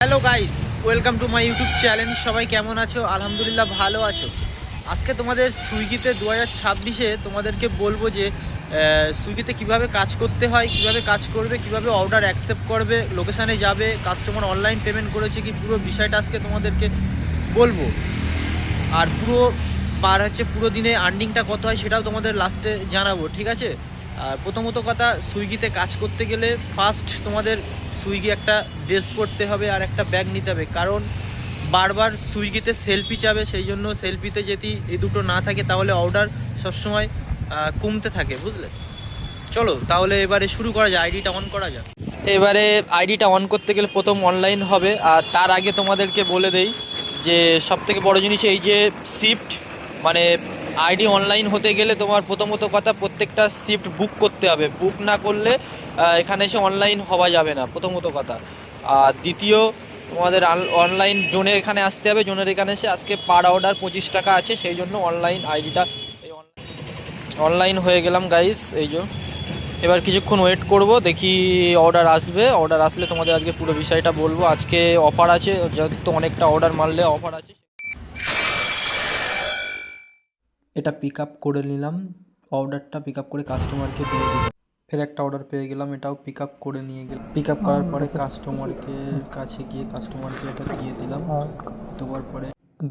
Hello guys, welcome to my YouTube channel. সবাই কেমন আছো? আলহামদুলিল্লাহ ভালো আছো। আজকে তোমাদের সুইগিতে 2026-এ তোমাদেরকে বলবো যে সুইগিতে কিভাবে কাজ করতে হয়, কিভাবে কাজ করবে, কিভাবে অর্ডার অ্যাকসেপ্ট করবে, লোকেশানে যাবে, কাস্টমার অনলাইন পেমেন্ট করেছে কি, পুরো বিষয়টা আজকে তোমাদেরকে বলবো। আর পুরো দিনে আর্নিংটা কত হয় সেটাও তোমাদের লাস্টে জানাবো, ঠিক আছে? আর প্রথমত কথা, সুইগিতে কাজ করতে গেলে ফার্স্ট তোমাদের সুইগি একটা ড্রেস পরতে হবে আর একটা ব্যাগ নিতে হবে, কারণ বারবার সুইগিতে সেলফি চাবে। সেই জন্য সেলফিতে যদি এই দুটো না থাকে তাহলে অর্ডার সবসময় কমতে থাকে, বুঝলে? চলো তাহলে এবারে শুরু করা যায়, আইডিটা অন করা যাক। এবারে আইডিটা অন করতে গেলে প্রথম অনলাইন হবে, আর তার আগে তোমাদেরকে বলে দেই যে সবথেকে বড় জিনিস এই যে শিফট, মানে আইডি অনলাইন হতে গেলে তোমার প্রথমত কথা প্রত্যেকটা শিফট বুক করতে হবে। বুক না করলে এখানে এসে অনলাইন হওয়া যাবে না, প্রথমত কথা। আর দ্বিতীয়, তোমাদের অনলাইন জোনের এখানে আসতে হবে। জোনের এখানে এসে আজকে পার অর্ডার 25 টাকা আছে, সেই জন্য অনলাইন আইডিটা অনলাইন হয়ে গেলাম গাইস। এই যে এবার কিছুক্ষণ ওয়েট করব, দেখি অর্ডার আসবে। অর্ডার আসলে তোমাদের আজকে পুরো বিষয়টা বলবো। আজকে অফার আছে, যেহেতু অনেকটা অর্ডার মারলে অফার আছে। এটা পিক আপ করে নিলাম, অর্ডারটা পিক আপ করে কাস্টমারকে দিয়ে দিলাম। ফের একটা অর্ডার পেয়ে গেলাম, এটাও পিক আপ করে নিয়ে গেলাম। পিক আপ করার পরে কাস্টমারকে কাছে গিয়ে কাস্টমারকে এটা দিয়ে দিলাম।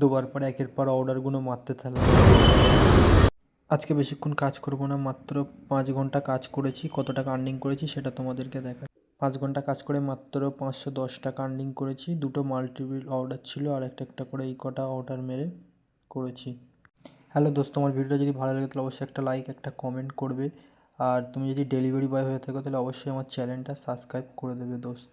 দুবার পরে একের পর অর্ডারগুলো মারতে থাকলাম। আজকে বেশিক্ষণ কাজ করব না, মাত্র 5 ঘন্টা কাজ করেছি। কত টাকা আর্নিং করেছি সেটা তোমাদেরকে দেখাই। 5 ঘন্টা কাজ করে মাত্র 510 টাকা আর্নিং করেছি। দুটো মাল্টিপল অর্ডার ছিল, আর একটা করে এই কটা অর্ডার মেরে করেছি। হ্যালো দোস্ত, আমার ভিডিওটা যদি ভালো লাগে তাহলে অবশ্যই একটা লাইক, একটা কমেন্ট করবে। আর তুমি যদি ডেলিভারি বয় হয়ে থাকো তাহলে অবশ্যই আমার চ্যানেলটা সাবস্ক্রাইব করে দেবে দোস্ত।